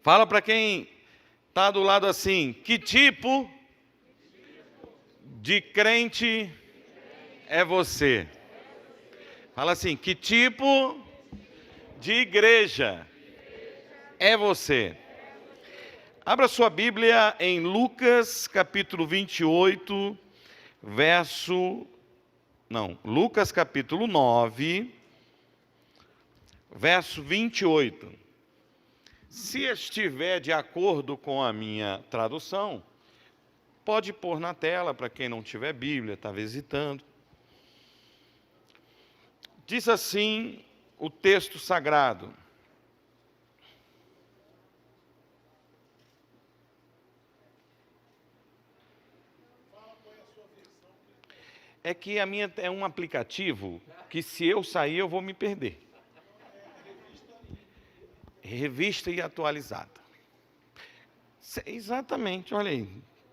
Fala para quem está do lado assim, que tipo de crente é você? Fala assim, que tipo de igreja é você? Abra sua Bíblia em Lucas capítulo 28, Lucas capítulo 9, verso 28. Se estiver de acordo com a minha tradução, pode pôr na tela para quem não tiver Bíblia, está visitando. Diz assim o texto sagrado: é que a minha é um aplicativo que, se eu sair, eu vou me perder. Revista e atualizada. Exatamente, olha aí.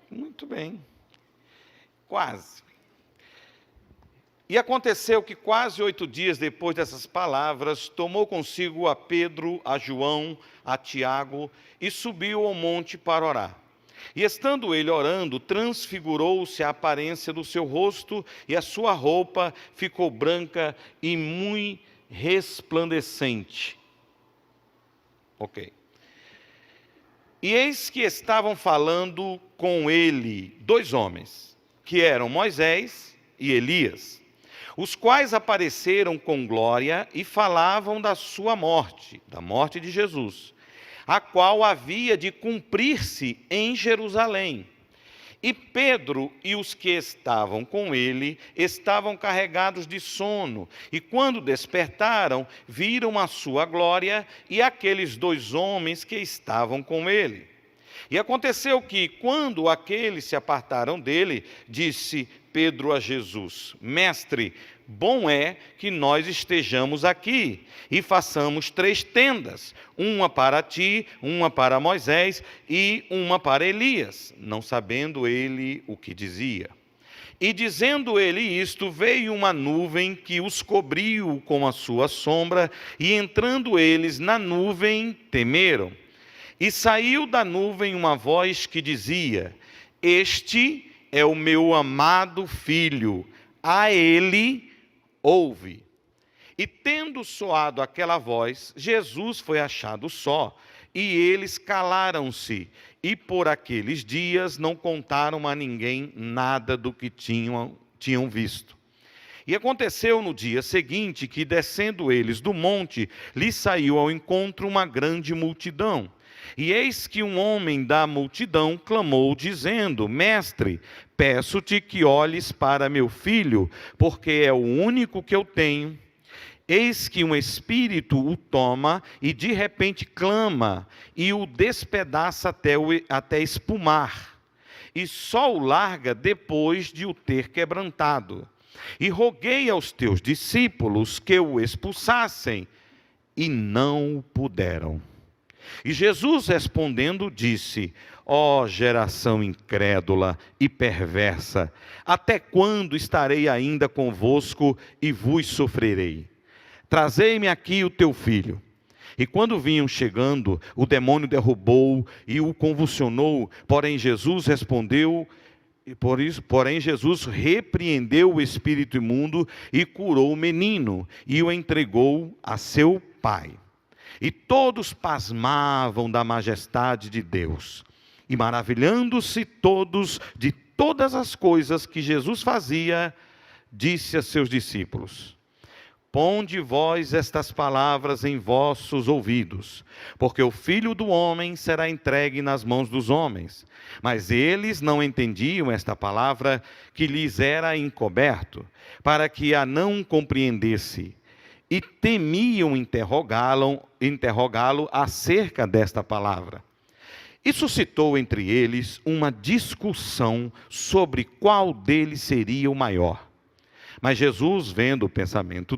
Muito bem. Quase. E aconteceu que quase 8 dias depois dessas palavras, tomou consigo a Pedro, a João, a Tiago, e subiu ao monte para orar. E estando ele orando, transfigurou-se a aparência do seu rosto, e a sua roupa ficou branca e muito resplandecente. Ok. E eis que estavam falando com ele 2 homens, que eram Moisés e Elias, os quais apareceram com glória e falavam da sua morte, da morte de Jesus, a qual havia de cumprir-se em Jerusalém. E Pedro e os que estavam com ele estavam carregados de sono, e quando despertaram, viram a sua glória e aqueles 2 homens que estavam com ele. E aconteceu que, quando aqueles se apartaram dele, disse Pedro a Jesus: Mestre, bom é que nós estejamos aqui e façamos 3 tendas, uma para ti, uma para Moisés e uma para Elias, não sabendo ele o que dizia. E dizendo ele isto, veio uma nuvem que os cobriu com a sua sombra, e entrando eles na nuvem, temeram. E saiu da nuvem uma voz que dizia: Este é o meu amado filho, a ele ouve. E tendo soado aquela voz, Jesus foi achado só, e eles calaram-se, e por aqueles dias não contaram a ninguém nada do que tinham visto. E aconteceu no dia seguinte que, descendo eles do monte, lhes saiu ao encontro uma grande multidão. E eis que um homem da multidão clamou, dizendo: Mestre, peço-te que olhes para meu filho, porque é o único que eu tenho. Eis que um espírito o toma e de repente clama e o despedaça até espumar. E só o larga depois de o ter quebrantado. E roguei aos teus discípulos que o expulsassem, e não o puderam. E Jesus respondendo disse: Ó geração incrédula e perversa, até quando estarei ainda convosco e vos sofrerei? Trazei-me aqui o teu filho. E quando vinham chegando, o demônio derrubou e o convulsionou, porém Jesus repreendeu o espírito imundo e curou o menino e o entregou a seu pai. E todos pasmavam da majestade de Deus, e maravilhando-se todos de todas as coisas que Jesus fazia, disse a seus discípulos: Ponde vós estas palavras em vossos ouvidos, porque o Filho do Homem será entregue nas mãos dos homens. Mas eles não entendiam esta palavra que lhes era encoberto, para que a não compreendesse. E temiam interrogá-lo acerca desta palavra. E suscitou entre eles uma discussão sobre qual deles seria o maior. Mas Jesus, vendo o pensamento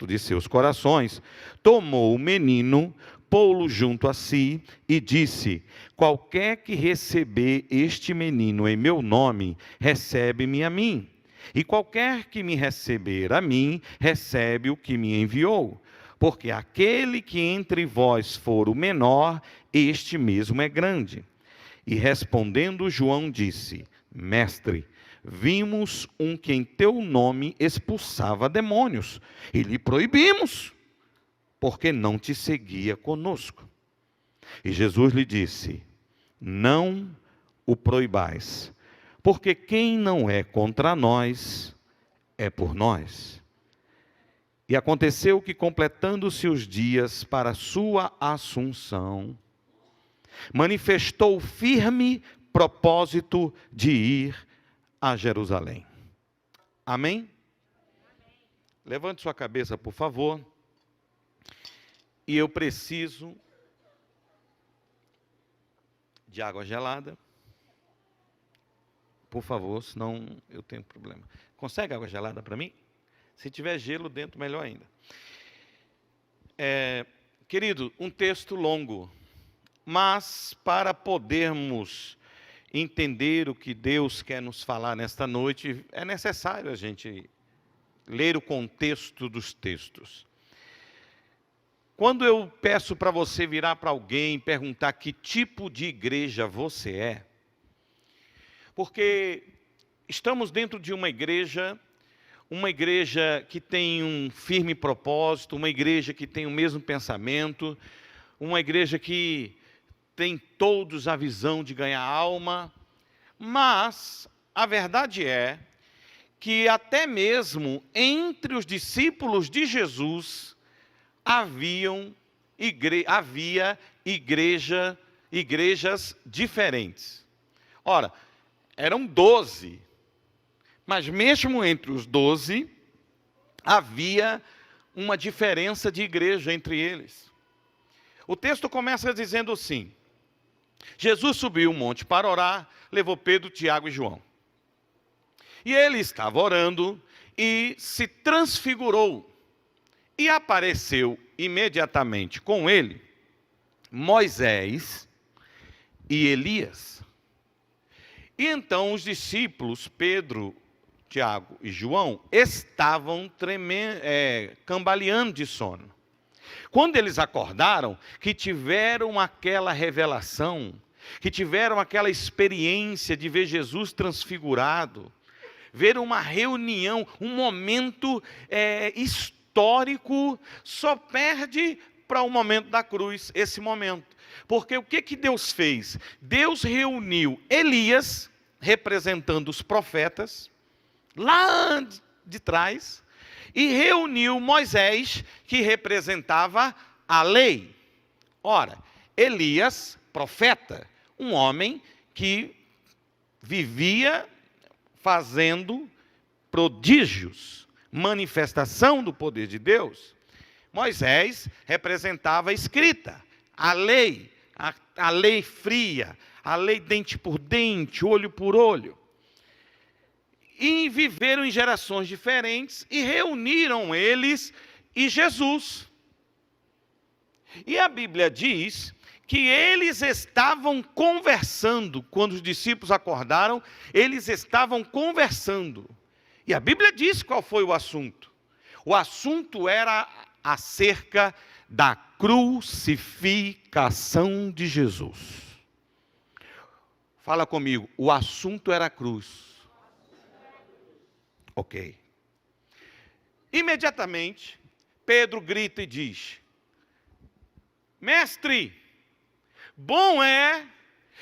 de seus corações, tomou o menino, pô-lo junto a si e disse: Qualquer que receber este menino em meu nome, recebe-me a mim. E qualquer que me receber a mim, recebe o que me enviou. porque aquele que entre vós for o menor, este mesmo é grande. E respondendo João disse: Mestre, vimos um que em teu nome expulsava demônios, e lhe proibimos, porque não te seguia conosco. E Jesus lhe disse: Não o proibais, porque quem não é contra nós, é por nós. E aconteceu que, completando-se os dias para sua assunção, manifestou firme propósito de ir a Jerusalém. Amém? Levante sua cabeça, por favor. E eu preciso de água gelada. Por favor, senão eu tenho problema. Consegue água gelada para mim? Se tiver gelo dentro, melhor ainda. Querido, um texto longo, mas para podermos entender o que Deus quer nos falar nesta noite, é necessário a gente ler o contexto dos textos. Quando eu peço para você virar para alguém e perguntar que tipo de igreja você é, porque estamos dentro de uma igreja que tem um firme propósito, uma igreja que tem o mesmo pensamento, uma igreja que tem todos a visão de ganhar alma, mas a verdade é que até mesmo entre os discípulos de Jesus havia igrejas diferentes. Ora, eram 12, mas mesmo entre os 12, havia uma diferença de igreja entre eles. O texto começa dizendo assim: Jesus subiu o monte para orar, levou Pedro, Tiago e João. E ele estava orando e se transfigurou. E apareceu imediatamente com ele Moisés e Elias. E então os discípulos, Pedro, Tiago e João, estavam cambaleando de sono. Quando eles acordaram, que tiveram aquela revelação, que tiveram aquela experiência de ver Jesus transfigurado, ver uma reunião, um momento histórico, só perde para o momento da cruz, esse momento. Porque o que Deus fez? Deus reuniu Elias, representando os profetas, lá de trás, e reuniu Moisés, que representava a lei. Ora, Elias, profeta, um homem que vivia fazendo prodígios, manifestação do poder de Deus. Moisés representava a escrita, a lei fria, a lei dente por dente, olho por olho. E viveram em gerações diferentes e reuniram eles e Jesus. E a Bíblia diz que eles estavam conversando, quando os discípulos acordaram, eles estavam conversando. E a Bíblia diz qual foi o assunto. O assunto era acerca da crucificação de Jesus. Fala comigo, o assunto era a cruz. Ok. Imediatamente, Pedro grita e diz: Mestre, bom é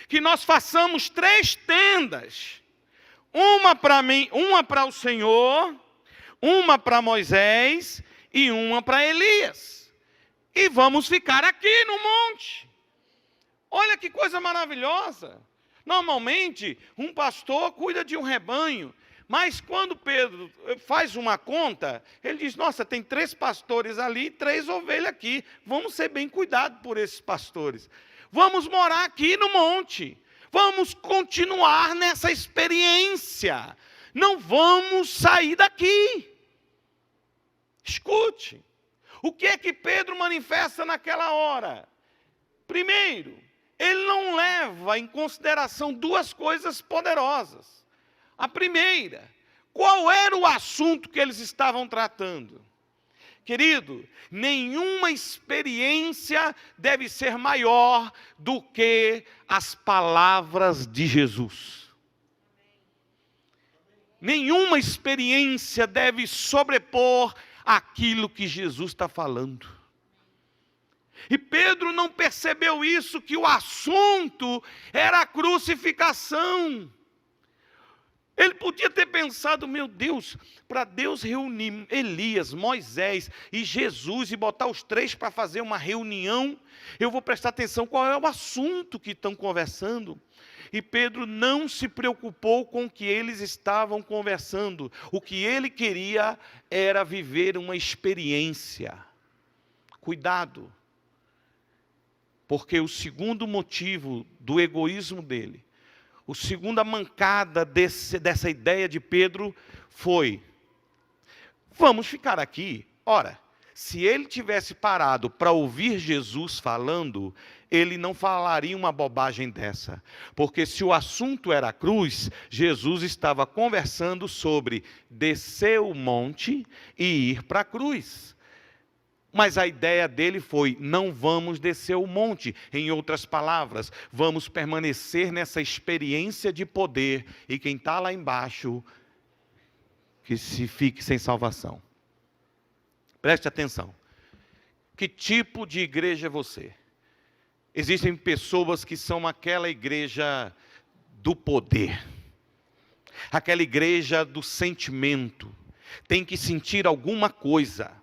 que nós façamos 3 tendas. Uma para mim, uma para o Senhor, uma para Moisés e uma para Elias. E vamos ficar aqui no monte. Olha que coisa maravilhosa. Normalmente, um pastor cuida de um rebanho. Mas quando Pedro faz uma conta, ele diz: nossa, tem 3 pastores ali, 3 ovelhas aqui. Vamos ser bem cuidados por esses pastores. Vamos morar aqui no monte. Vamos continuar nessa experiência. Não vamos sair daqui. Escute. O que é que Pedro manifesta naquela hora? Primeiro, ele não leva em consideração 2 coisas poderosas. A primeira, qual era o assunto que eles estavam tratando? Querido, nenhuma experiência deve ser maior do que as palavras de Jesus. Nenhuma experiência deve sobrepor aquilo que Jesus está falando. E Pedro não percebeu isso, que o assunto era a crucificação. Ele podia ter pensado, meu Deus, para Deus reunir Elias, Moisés e Jesus e botar os três para fazer uma reunião, eu vou prestar atenção qual é o assunto que estão conversando. E Pedro não se preocupou com o que eles estavam conversando. O que ele queria era viver uma experiência. Cuidado, porque o segundo motivo do egoísmo dele, a segunda mancada dessa ideia de Pedro foi: vamos ficar aqui. Ora, se ele tivesse parado para ouvir Jesus falando, ele não falaria uma bobagem dessa. Porque se o assunto era a cruz, Jesus estava conversando sobre descer o monte e ir para a cruz. Mas a ideia dele foi: não vamos descer o monte. Em outras palavras, vamos permanecer nessa experiência de poder. E quem está lá embaixo, que se fique sem salvação. Preste atenção. Que tipo de igreja é você? Existem pessoas que são aquela igreja do poder. Aquela igreja do sentimento. Tem que sentir alguma coisa.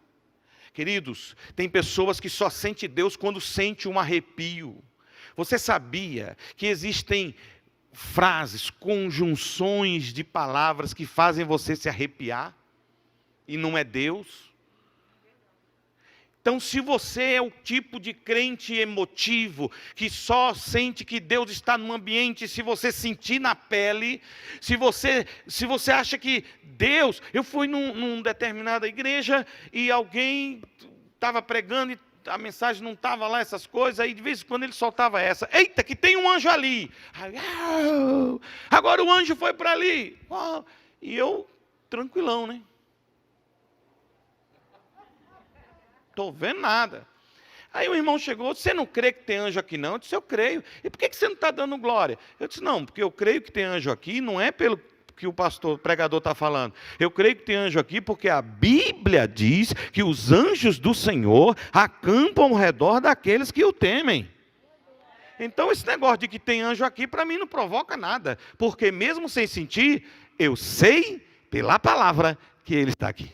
Queridos, tem pessoas que só sentem Deus quando sente um arrepio. Você sabia que existem frases, conjunções de palavras que fazem você se arrepiar? E não é Deus? Então, se você é o tipo de crente emotivo, que só sente que Deus está no ambiente, se você sentir na pele, se você acha que Deus... Eu fui numa determinada igreja e alguém estava pregando e a mensagem não estava lá, essas coisas, aí de vez em quando ele soltava essa: eita, que tem um anjo ali. Aí, agora o anjo foi para ali. E eu, tranquilão, né? Estou vendo nada. Aí o irmão chegou: você não crê que tem anjo aqui não? Eu disse: eu creio. E por que você não está dando glória? Eu disse: não, porque eu creio que tem anjo aqui, não é pelo que o pregador está falando. Eu creio que tem anjo aqui porque a Bíblia diz que os anjos do Senhor acampam ao redor daqueles que o temem. Então esse negócio de que tem anjo aqui, para mim não provoca nada. Porque mesmo sem sentir, eu sei pela palavra que ele está aqui.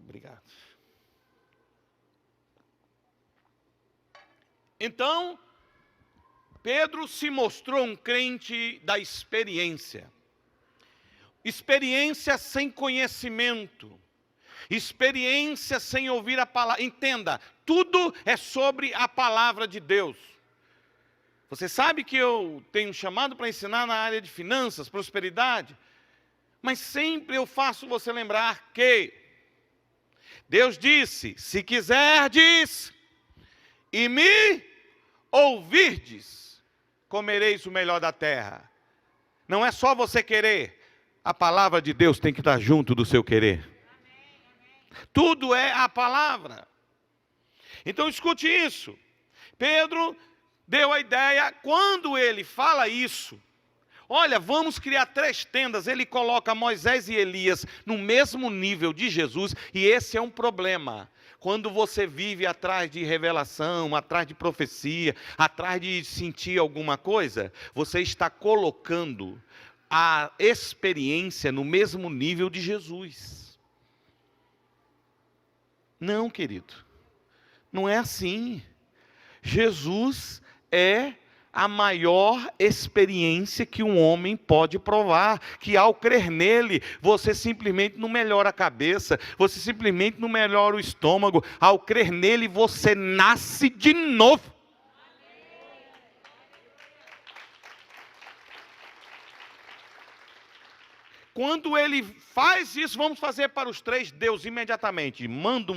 Obrigado. Então, Pedro se mostrou um crente da experiência. Experiência sem conhecimento. Experiência sem ouvir a palavra. Entenda, tudo é sobre a palavra de Deus. Você sabe que eu tenho chamado para ensinar na área de finanças, prosperidade, mas sempre eu faço você lembrar que Deus disse: se quiserdes e me ouvirdes, comereis o melhor da terra. Não é só você querer, a palavra de Deus tem que estar junto do seu querer. Tudo é a palavra. Então escute isso. Pedro deu a ideia, quando ele fala isso, olha, vamos criar 3 tendas. Ele coloca Moisés e Elias no mesmo nível de Jesus, e esse é um problema. Quando você vive atrás de revelação, atrás de profecia, atrás de sentir alguma coisa, você está colocando a experiência no mesmo nível de Jesus. Não, querido, não é assim. Jesus é a maior experiência que um homem pode provar, que ao crer nele, você simplesmente não melhora a cabeça, você simplesmente não melhora o estômago, ao crer nele você nasce de novo. quando ele faz isso, vamos fazer para os três, Deus imediatamente manda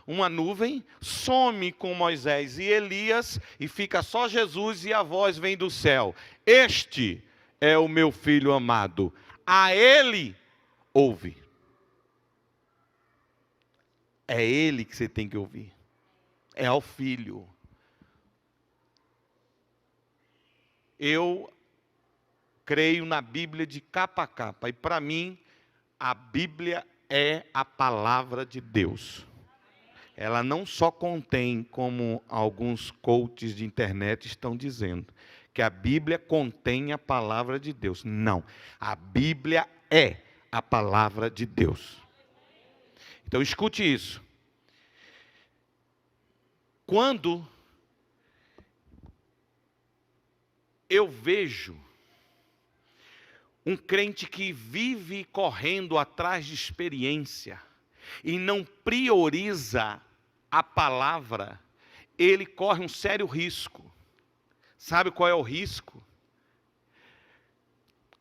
uma nuvem, some com Moisés e Elias, e fica só Jesus, e a voz vem do céu: este é o meu filho amado, a ele ouve. É ele que você tem que ouvir, é ao filho. Eu creio na Bíblia de capa a capa, e para mim, a Bíblia é a palavra de Deus. Ela não só contém, como alguns coaches de internet estão dizendo, que a Bíblia contém a palavra de Deus. Não, a Bíblia é a palavra de Deus. Então escute isso. Quando eu vejo um crente que vive correndo atrás de experiência e não prioriza a palavra, ele corre um sério risco. Sabe qual é o risco?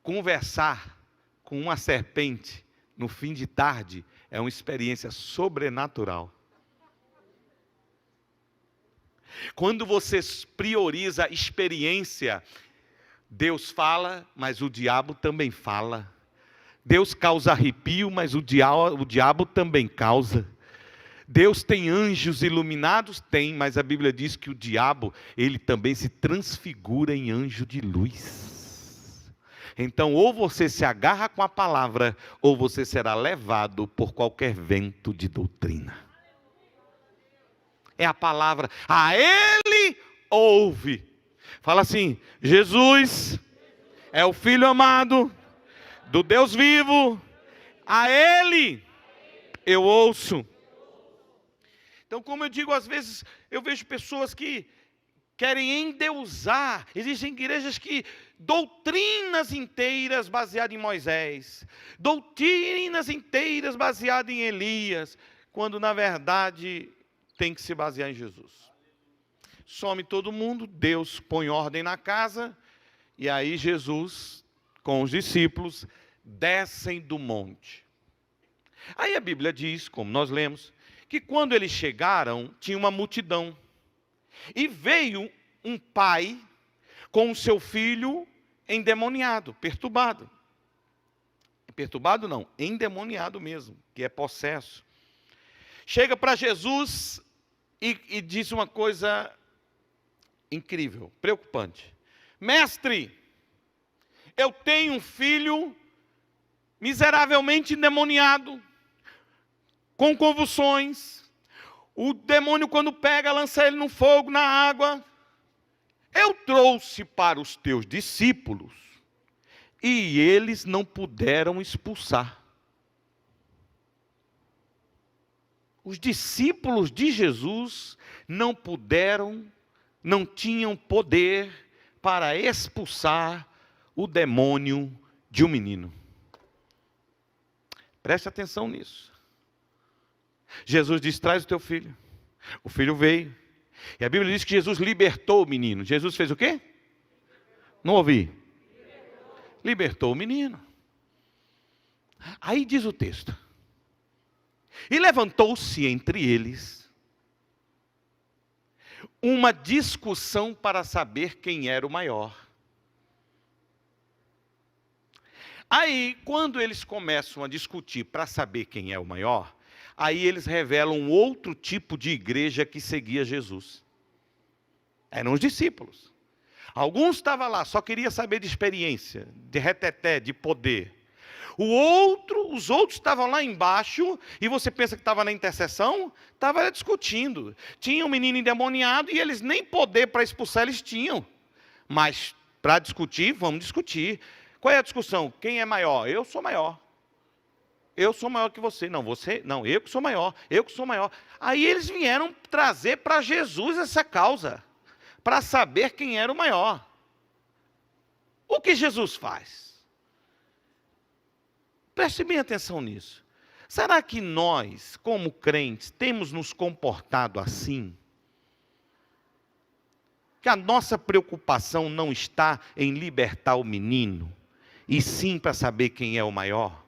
Conversar com uma serpente no fim de tarde é uma experiência sobrenatural. Quando você prioriza a experiência, Deus fala, mas o diabo também fala. Deus causa arrepio, mas o diabo também causa. Deus tem anjos iluminados? Tem, mas a Bíblia diz que o diabo, ele também se transfigura em anjo de luz. Então, ou você se agarra com a palavra, ou você será levado por qualquer vento de doutrina. É a palavra, a ele ouve. Fala assim: Jesus é o Filho amado do Deus vivo, a ele eu ouço. Então, como eu digo, às vezes eu vejo pessoas que querem endeusar. Existem igrejas que doutrinas inteiras baseadas em Moisés, doutrinas inteiras baseadas em Elias, quando na verdade tem que se basear em Jesus. Some todo mundo, Deus põe ordem na casa, e aí Jesus, com os discípulos, descem do monte. Aí a Bíblia diz, como nós lemos, que quando eles chegaram, tinha uma multidão. E veio um pai com o seu filho endemoniado, perturbado. Perturbado não, endemoniado mesmo, que é possesso. Chega para Jesus e diz uma coisa incrível, preocupante. Mestre, eu tenho um filho miseravelmente endemoniado, com convulsões. O demônio, quando pega, lança ele no fogo, na água. Eu trouxe para os teus discípulos e eles não puderam expulsar. Os discípulos de Jesus não puderam, não tinham poder para expulsar o demônio de um menino. Preste atenção nisso. Jesus disse: traz o teu filho. O filho veio. E a Bíblia diz que Jesus libertou o menino. Jesus fez o quê? Não ouvi. Libertou o menino. Aí diz o texto: e levantou-se entre eles uma discussão para saber quem era o maior. Aí, quando eles começam a discutir para saber quem é o maior, aí eles revelam um outro tipo de igreja que seguia Jesus. Eram os discípulos. Alguns estavam lá, só queria saber de experiência, de reteté, de poder. Os outros estavam lá embaixo, e você pensa que estava na intercessão? Estava discutindo. Tinha um menino endemoniado, e eles nem poder para expulsar eles tinham. Mas para discutir, vamos discutir. Qual é a discussão? Quem é maior? Eu sou maior. Eu sou maior que você. Não, você, não, eu que sou maior. Eu que sou maior. Aí eles vieram trazer para Jesus essa causa, para saber quem era o maior. O que Jesus faz? Preste bem atenção nisso. Será que nós, como crentes, temos nos comportado assim? Que a nossa preocupação não está em libertar o menino, e sim para saber quem é o maior?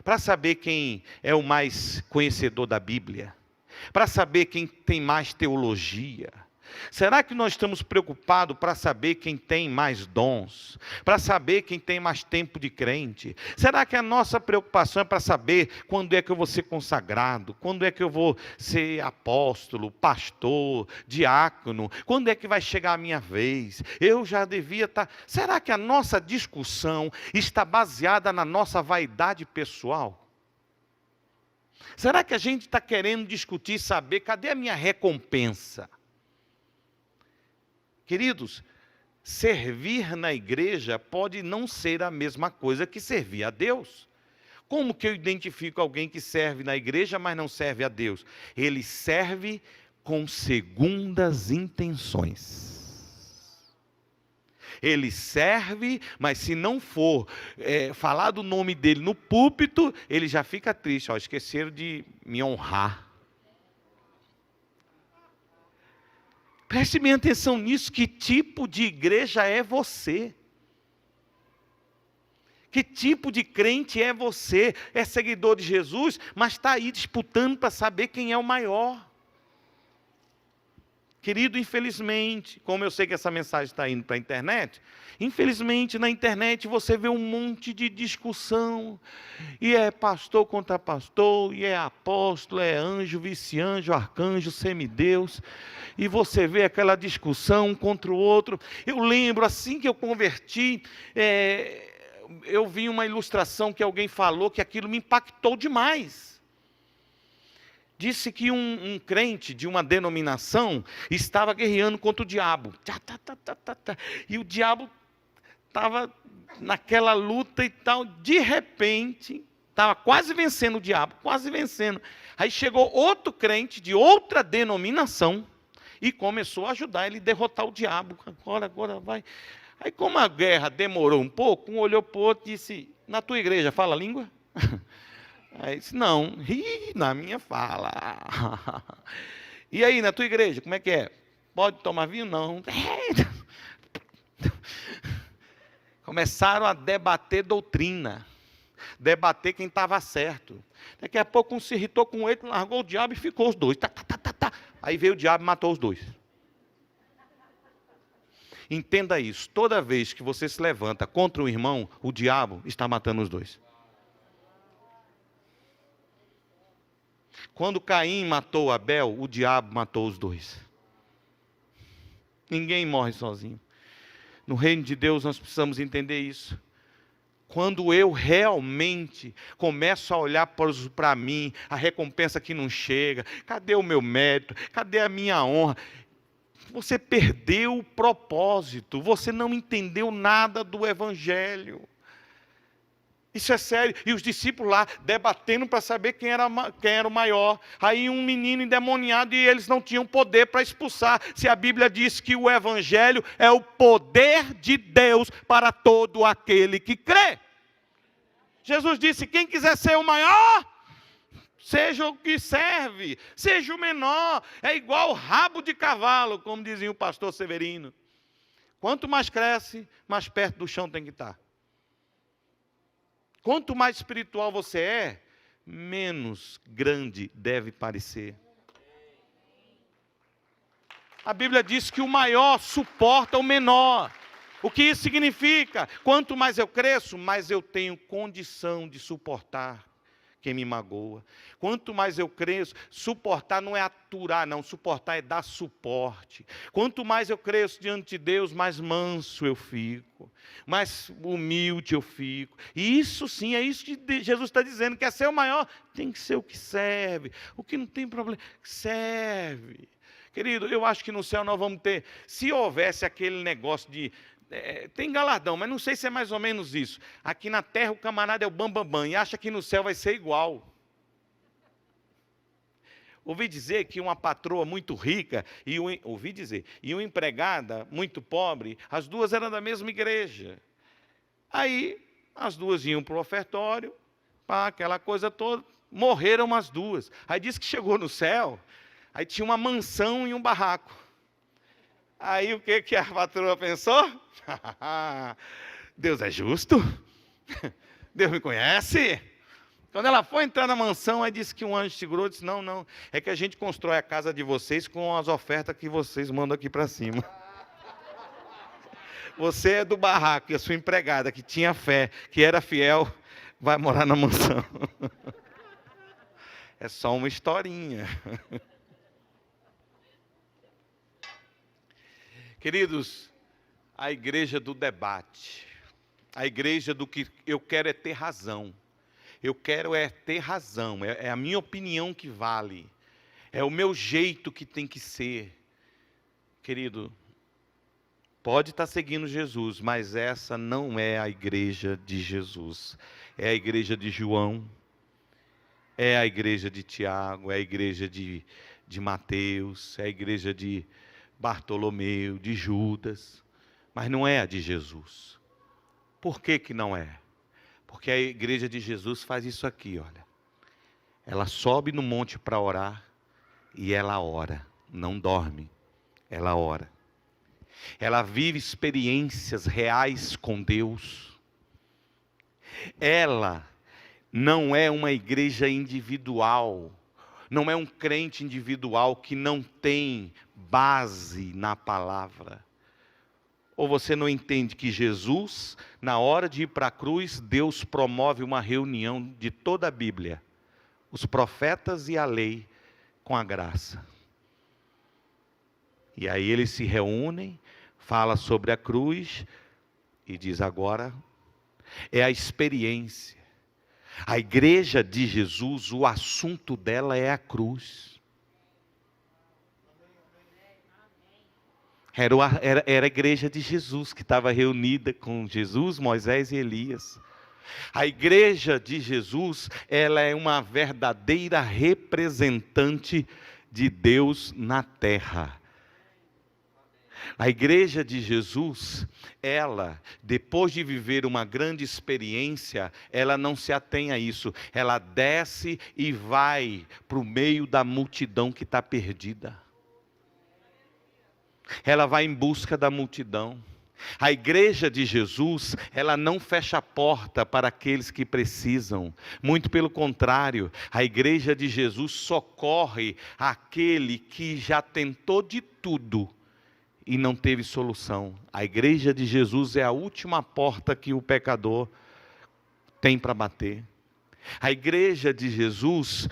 para saber quem é o mais conhecedor da Bíblia, para saber quem tem mais teologia? Será que nós estamos preocupados para saber quem tem mais dons? Para saber quem tem mais tempo de crente? Será que a nossa preocupação é para saber quando é que eu vou ser consagrado? Quando é que eu vou ser apóstolo, pastor, diácono? Quando é que vai chegar a minha vez? Eu já devia estar... Será que a nossa discussão está baseada na nossa vaidade pessoal? Será que a gente está querendo discutir e saber, cadê a minha recompensa? Queridos, servir na igreja pode não ser a mesma coisa que servir a Deus. Como que eu identifico alguém que serve na igreja, mas não serve a Deus? Ele serve com segundas intenções. Ele serve, mas se não for falar do nome dele no púlpito, ele já fica triste. Esqueceram de me honrar. Preste bem atenção nisso, que tipo de igreja é você? Que tipo de crente é você? É seguidor de Jesus, mas está aí disputando para saber quem é o maior. Querido, infelizmente, como eu sei que essa mensagem está indo para a internet, infelizmente na internet você vê um monte de discussão, e é pastor contra pastor, e é apóstolo, é anjo, vice-anjo, arcanjo, semideus, e você vê aquela discussão um contra o outro. Eu lembro, assim que eu converti, eu vi uma ilustração que alguém falou, que aquilo me impactou demais. Disse que um crente de uma denominação estava guerreando contra o diabo. E o diabo estava naquela luta e tal. De repente, estava quase vencendo o diabo, quase vencendo. Aí chegou outro crente de outra denominação e começou a ajudar ele a derrotar o diabo. Agora vai. Aí como a guerra demorou um pouco, um olhou para o outro e disse: na tua igreja fala língua? Aí disse: não. Na minha fala. E aí, na tua igreja, como é que é? Pode tomar vinho? Não. Começaram a debater doutrina, debater quem estava certo. Daqui a pouco um se irritou com ele, largou o diabo e ficou os dois. Aí veio o diabo e matou os dois. Entenda isso, toda vez que você se levanta contra o irmão, o diabo está matando os dois. Quando Caim matou Abel, o diabo matou os dois. Ninguém morre sozinho. No reino de Deus nós precisamos entender isso. Quando eu realmente começo a olhar para mim, a recompensa que não chega, cadê o meu mérito, cadê a minha honra? Você perdeu o propósito, você não entendeu nada do Evangelho. Isso é sério. E os discípulos lá debatendo para saber quem era o maior. Aí um menino endemoniado e eles não tinham poder para expulsar. Se a Bíblia diz que o Evangelho é o poder de Deus para todo aquele que crê. Jesus disse: quem quiser ser o maior, seja o que serve, seja o menor. É igual rabo de cavalo, como dizia o pastor Severino. Quanto mais cresce, mais perto do chão tem que estar. Quanto mais espiritual você é, menos grande deve parecer. A Bíblia diz que o maior suporta o menor. O que isso significa? Quanto mais eu cresço, mais eu tenho condição de suportar quem me magoa. Quanto mais eu cresço, suportar não é aturar, não. Suportar é dar suporte. Quanto mais eu cresço diante de Deus, mais manso eu fico, mais humilde eu fico. E isso sim, é isso que Jesus está dizendo. Quer ser o maior? Tem que ser o que serve. O que não tem problema, serve. Querido, eu acho que no céu nós vamos ter, se houvesse aquele negócio de... tem galardão, mas não sei se é mais ou menos isso. Aqui na terra o camarada é o bambambam e acha que no céu vai ser igual. Ouvi dizer que uma patroa muito rica e uma empregada muito pobre, as duas eram da mesma igreja. Aí as duas iam para o ofertório, para aquela coisa toda, morreram as duas. Aí disse que chegou no céu, aí tinha uma mansão e um barraco. Aí o que a patroa pensou? Deus é justo? Deus me conhece? Quando ela foi entrar na mansão, aí disse que um anjo segurou e disse, não, não, é que a gente constrói a casa de vocês com as ofertas que vocês mandam aqui para cima. Você é do barraco e a sua empregada, que tinha fé, que era fiel, vai morar na mansão. É só uma historinha. Queridos, a igreja do debate, a igreja do que eu quero é ter razão. Eu quero é ter razão, é a minha opinião que vale, é o meu jeito que tem que ser. Querido, pode estar seguindo Jesus, mas essa não é a igreja de Jesus. É a igreja de João, é a igreja de Tiago, é a igreja de Mateus, é a igreja de Bartolomeu, de Judas, mas não é a de Jesus. Por que que não é? Porque a igreja de Jesus faz isso aqui, olha. Ela sobe no monte para orar e ela ora, não dorme, ela ora. Ela vive experiências reais com Deus. Ela não é uma igreja individual, não é um crente individual que não tem base na palavra. Ou você não entende que Jesus, na hora de ir para a cruz, Deus promove uma reunião de toda a Bíblia, os profetas e a lei, com a graça. E aí eles se reúnem, fala sobre a cruz e diz agora, é a experiência. A igreja de Jesus, o assunto dela é a cruz. Era a igreja de Jesus, que estava reunida com Jesus, Moisés e Elias. A igreja de Jesus, ela é uma verdadeira representante de Deus na terra. A igreja de Jesus, ela, depois de viver uma grande experiência, ela não se atém a isso. Ela desce e vai para o meio da multidão que está perdida. Ela vai em busca da multidão. A igreja de Jesus, ela não fecha a porta para aqueles que precisam. Muito pelo contrário, a igreja de Jesus socorre aquele que já tentou de tudo e não teve solução. A igreja de Jesus é a última porta que o pecador tem para bater. A igreja de Jesus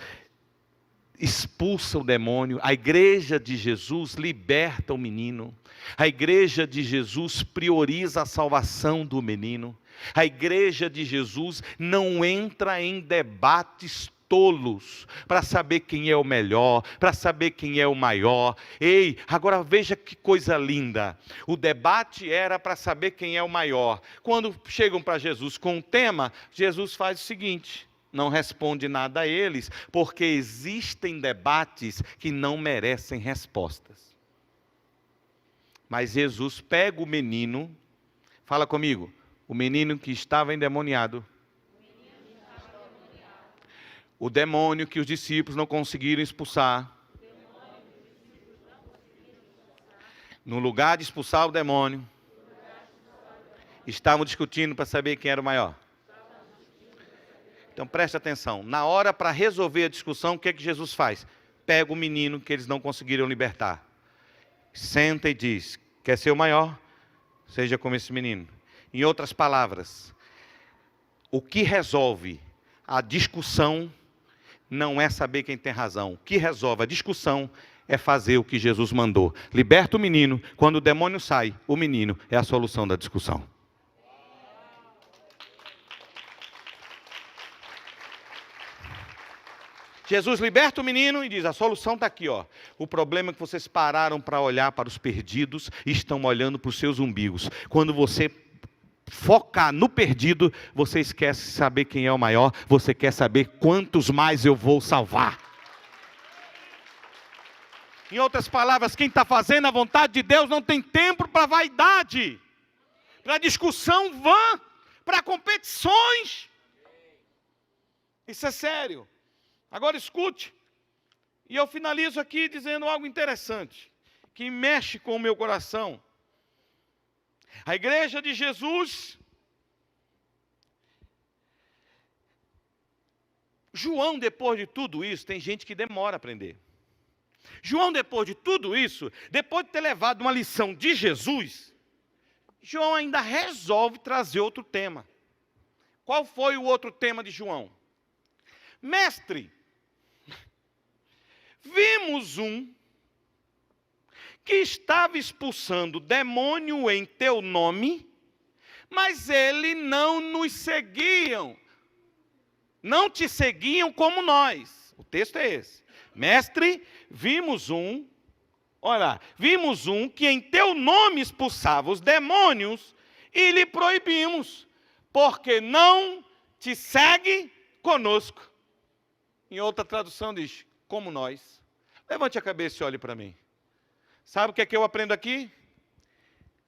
expulsa o demônio, a igreja de Jesus liberta o menino, a igreja de Jesus prioriza a salvação do menino, a igreja de Jesus não entra em debates tolos para saber quem é o melhor, para saber quem é o maior. Ei, agora veja que coisa linda, o debate era para saber quem é o maior. Quando chegam para Jesus com um tema, Jesus faz o seguinte: não responde nada a eles, porque existem debates que não merecem respostas. Mas Jesus pega o menino, fala comigo, o menino que estava endemoniado, o demônio que os discípulos não conseguiram expulsar. No lugar de expulsar o demônio, estavam discutindo para saber quem era o maior. Então preste atenção, na hora para resolver a discussão, o que é que Jesus faz? Pega o menino que eles não conseguiram libertar, senta e diz, quer ser o maior? Seja como esse menino. Em outras palavras, o que resolve a discussão não é saber quem tem razão. O que resolve a discussão é fazer o que Jesus mandou. Liberta o menino, quando o demônio sai, o menino é a solução da discussão. Jesus liberta o menino e diz, a solução está aqui, ó. O problema é que vocês pararam para olhar para os perdidos e estão olhando para os seus umbigos. Quando você focar no perdido, você esquece de saber quem é o maior, você quer saber quantos mais eu vou salvar. Em outras palavras, quem está fazendo a vontade de Deus não tem tempo para vaidade, para discussão vã, para competições. Isso é sério. Agora escute, e eu finalizo aqui dizendo algo interessante, que mexe com o meu coração. A igreja de Jesus João, depois de tudo isso, tem gente que demora a aprender. João, depois de tudo isso, depois de ter levado uma lição de Jesus, João ainda resolve trazer outro tema. Qual foi o outro tema de João? Mestre, vimos um que estava expulsando demônio em teu nome, mas ele não nos seguiam. Não te seguiam como nós. O texto é esse. Mestre, vimos um que em teu nome expulsava os demônios e lhe proibimos, porque não te segue conosco. Em outra tradução diz, como nós. Levante a cabeça e olhe para mim. Sabe o que é que eu aprendo aqui?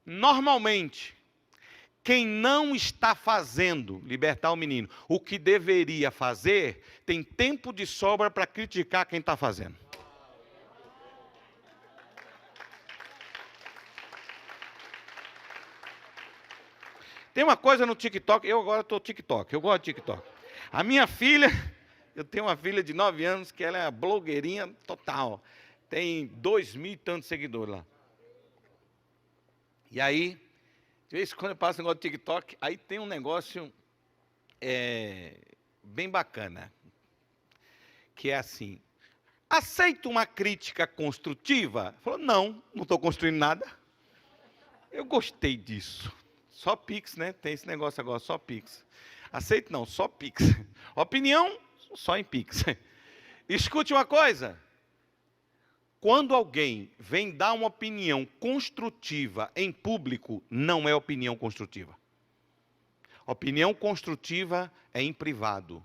Normalmente, quem não está fazendo, libertar o menino, o que deveria fazer, tem tempo de sobra para criticar quem está fazendo. Tem uma coisa no TikTok, eu agora estou TikTok, eu gosto de TikTok. A minha filha, eu tenho uma filha de 9 anos, que ela é blogueirinha total. Tem 2.000 e tantos seguidores lá. E aí, de vez em quando eu passo um negócio de TikTok, aí tem um negócio bem bacana, que é assim, aceita uma crítica construtiva? Falou, não estou construindo nada. Eu gostei disso. Só Pix, né? Tem esse negócio agora, só Pix. Aceito não, só Pix. Opinião, só em Pix. Escute uma coisa. Quando alguém vem dar uma opinião construtiva em público, não é opinião construtiva. Opinião construtiva é em privado.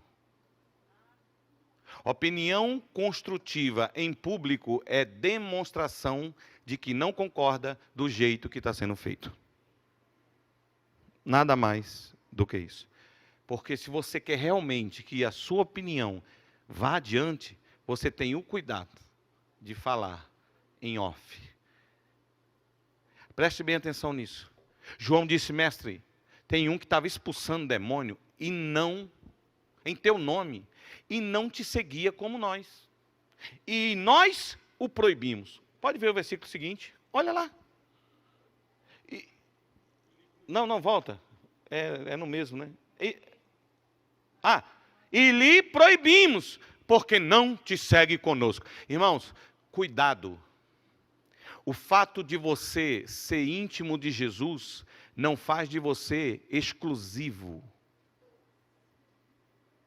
Opinião construtiva em público é demonstração de que não concorda do jeito que está sendo feito. Nada mais do que isso. Porque se você quer realmente que a sua opinião vá adiante, você tem o cuidado de falar em off. Preste bem atenção nisso. João disse, mestre, tem um que estava expulsando demônio e não, em teu nome, e não te seguia como nós. E nós o proibimos. Pode ver o versículo seguinte, olha lá. Não, volta. É no mesmo, né? E lhe proibimos, porque não te segue conosco. Irmãos, cuidado. O fato de você ser íntimo de Jesus não faz de você exclusivo.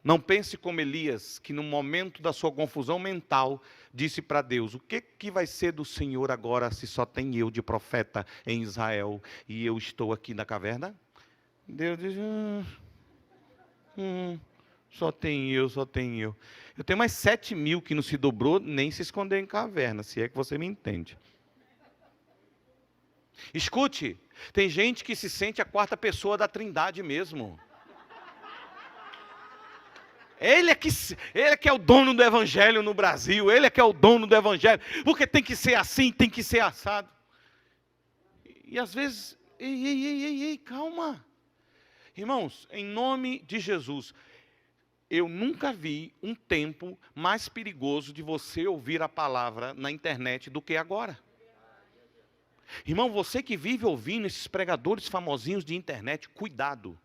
Não pense como Elias, que no momento da sua confusão mental, disse para Deus, o que vai ser do Senhor agora, se só tem eu de profeta em Israel, e eu estou aqui na caverna? Deus diz, só tem eu. Eu tenho mais 7.000 que não se dobrou, nem se escondeu em caverna, se é que você me entende. Escute, tem gente que se sente a quarta pessoa da Trindade mesmo. Ele é que é o dono do evangelho no Brasil, ele é que é o dono do evangelho, porque tem que ser assim, tem que ser assado. E às vezes, ei, calma. Irmãos, em nome de Jesus, eu nunca vi um tempo mais perigoso de você ouvir a palavra na internet do que agora. Irmão, você que vive ouvindo esses pregadores famosinhos de internet, cuidado.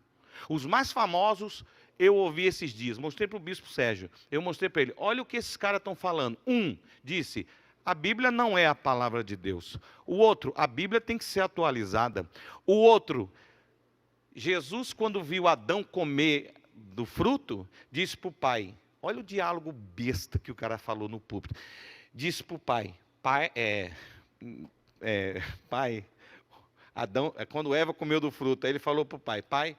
Os mais famosos, eu ouvi esses dias, mostrei para o bispo Sérgio, eu mostrei para ele, olha o que esses caras estão falando. Um disse, a Bíblia não é a palavra de Deus. O outro, a Bíblia tem que ser atualizada. O outro, Jesus, quando viu Adão comer do fruto, disse para o pai, olha o diálogo besta que o cara falou no púlpito. Disse para o pai, Adão, quando Eva comeu do fruto, aí ele falou para o pai,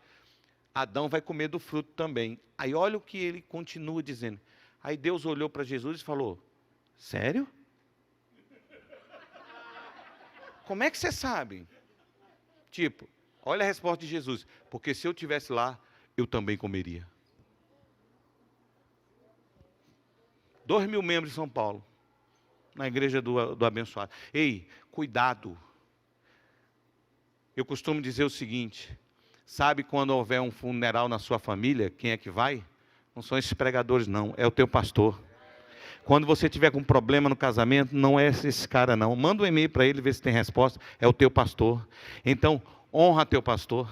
Adão vai comer do fruto também. Aí olha o que ele continua dizendo. Aí Deus olhou para Jesus e falou, sério? Como é que você sabe? Tipo, olha a resposta de Jesus. Porque se eu estivesse lá, eu também comeria. 2.000 membros de São Paulo. Na igreja do abençoado. Ei, cuidado. Eu costumo dizer o seguinte. Sabe quando houver um funeral na sua família, quem é que vai? Não são esses pregadores, não. É o teu pastor. Quando você tiver com problema no casamento, não é esse cara, não. Manda um e-mail para ele, ver se tem resposta. É o teu pastor. Então, honra teu pastor.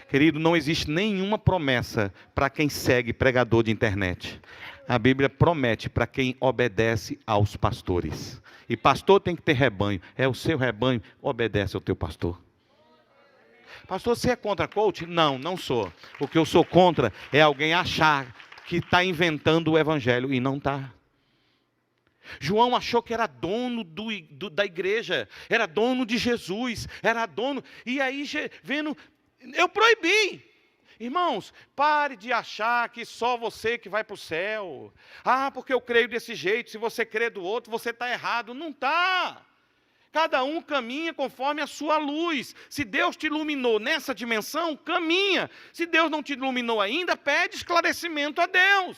Querido, não existe nenhuma promessa para quem segue pregador de internet. A Bíblia promete para quem obedece aos pastores. E pastor tem que ter rebanho. É o seu rebanho, obedece ao teu pastor. Pastor, você é contra coach? Não, não sou. O que eu sou contra é alguém achar que está inventando o evangelho e não está. João achou que era dono da igreja, era dono de Jesus, era dono. E aí, vendo, eu proibi. Irmãos, pare de achar que só você que vai para o céu. Ah, porque eu creio desse jeito, se você crê do outro, você está errado. Não está. Cada um caminha conforme a sua luz. Se Deus te iluminou nessa dimensão, caminha. Se Deus não te iluminou ainda, pede esclarecimento a Deus.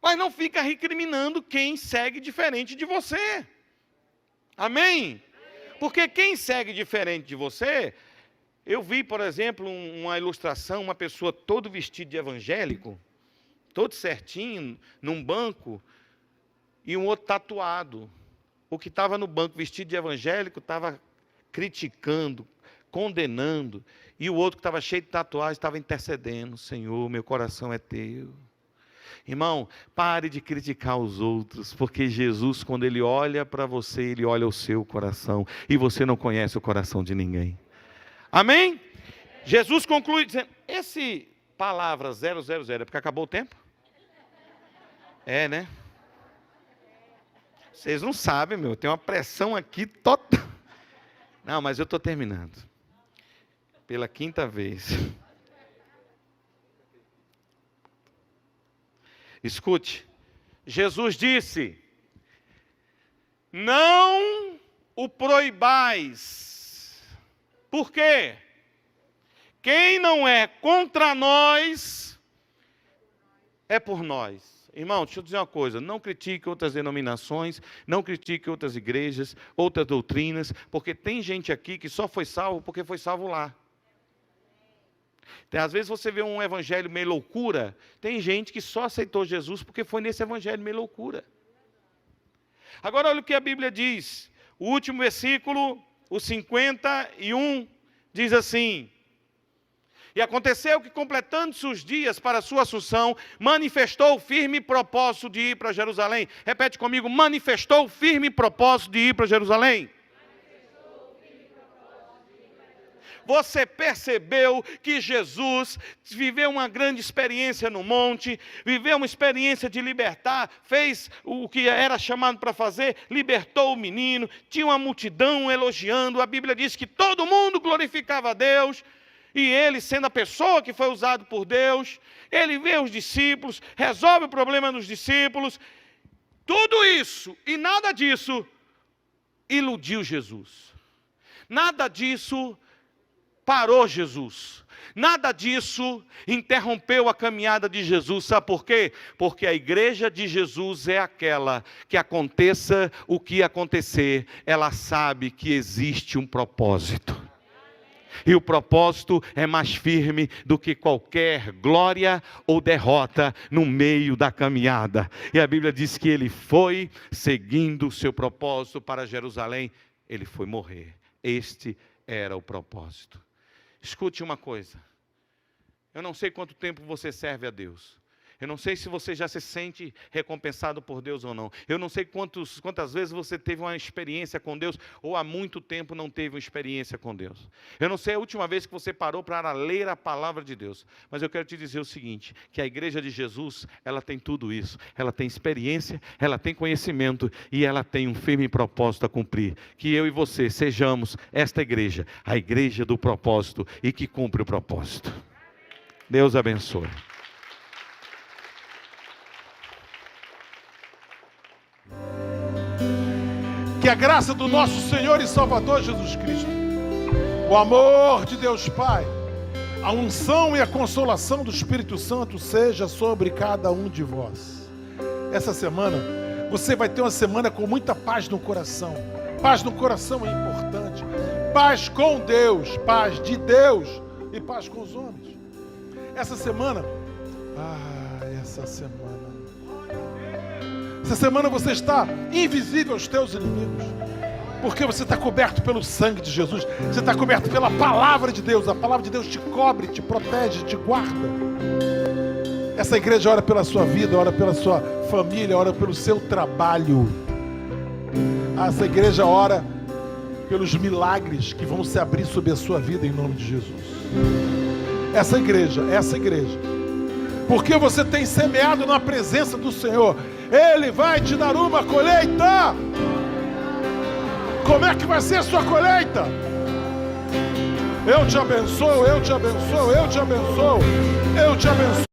Mas não fica recriminando quem segue diferente de você. Amém? Porque quem segue diferente de você... Eu vi, por exemplo, uma ilustração, uma pessoa todo vestido de evangélico, todo certinho, num banco, e um outro tatuado. O que estava no banco vestido de evangélico estava criticando, condenando, e o outro que estava cheio de tatuagem estava intercedendo. Senhor, meu coração é teu. Irmão, pare de criticar os outros, porque Jesus, quando Ele olha para você, Ele olha o seu coração, e você não conhece o coração de ninguém. Amém? Jesus conclui dizendo, esse palavra 000 é porque acabou o tempo? É, né? Vocês não sabem, meu, tem uma pressão aqui total. Não, mas eu estou terminando. Pela 5ª vez. Escute, Jesus disse, não o proibais. Por quê? Quem não é contra nós, é por nós. Irmão, deixa eu dizer uma coisa, não critique outras denominações, não critique outras igrejas, outras doutrinas, porque tem gente aqui que só foi salvo porque foi salvo lá. Às vezes você vê um evangelho meio loucura, tem gente que só aceitou Jesus porque foi nesse evangelho meio loucura. Agora olha o que a Bíblia diz, o último versículo, o 51, diz assim, e aconteceu que, completando-se os dias para a sua assunção, manifestou o firme propósito de ir para Jerusalém. Repete comigo, manifestou o firme propósito de ir para Jerusalém. Você percebeu que Jesus viveu uma grande experiência no monte, viveu uma experiência de libertar, fez o que era chamado para fazer, libertou o menino, tinha uma multidão elogiando, a Bíblia diz que todo mundo glorificava a Deus, e ele, sendo a pessoa que foi usado por Deus, ele vê os discípulos, resolve o problema dos discípulos, tudo isso e nada disso iludiu Jesus, nada disso parou Jesus. Nada disso interrompeu a caminhada de Jesus. Sabe por quê? Porque a igreja de Jesus é aquela que aconteça o que acontecer, ela sabe que existe um propósito. E o propósito é mais firme do que qualquer glória ou derrota no meio da caminhada. E a Bíblia diz que ele foi seguindo o seu propósito para Jerusalém. Ele foi morrer. Este era o propósito. Escute uma coisa, eu não sei quanto tempo você serve a Deus, eu não sei se você já se sente recompensado por Deus ou não, eu não sei quantas vezes você teve uma experiência com Deus, ou há muito tempo não teve uma experiência com Deus, eu não sei a última vez que você parou para ler a palavra de Deus, mas eu quero te dizer o seguinte, que a igreja de Jesus, ela tem tudo isso, ela tem experiência, ela tem conhecimento, e ela tem um firme propósito a cumprir, que eu e você sejamos esta igreja, a igreja do propósito, e que cumpre o propósito. Deus abençoe. Que a graça do nosso Senhor e Salvador Jesus Cristo, o amor de Deus Pai, a unção e a consolação do Espírito Santo seja sobre cada um de vós. Essa semana, você vai ter uma semana com muita paz no coração. Paz no coração é importante. Paz com Deus, paz de Deus e paz com os homens. Essa semana, Essa semana. Essa semana você está invisível aos teus inimigos. Porque você está coberto pelo sangue de Jesus. Você está coberto pela palavra de Deus. A palavra de Deus te cobre, te protege, te guarda. Essa igreja ora pela sua vida, ora pela sua família, ora pelo seu trabalho. Essa igreja ora pelos milagres que vão se abrir sobre a sua vida em nome de Jesus. Essa igreja. Porque você tem semeado na presença do Senhor, Ele vai te dar uma colheita. Como é que vai ser a sua colheita? Eu te abençoo, eu te abençoo, eu te abençoo, eu te abençoo.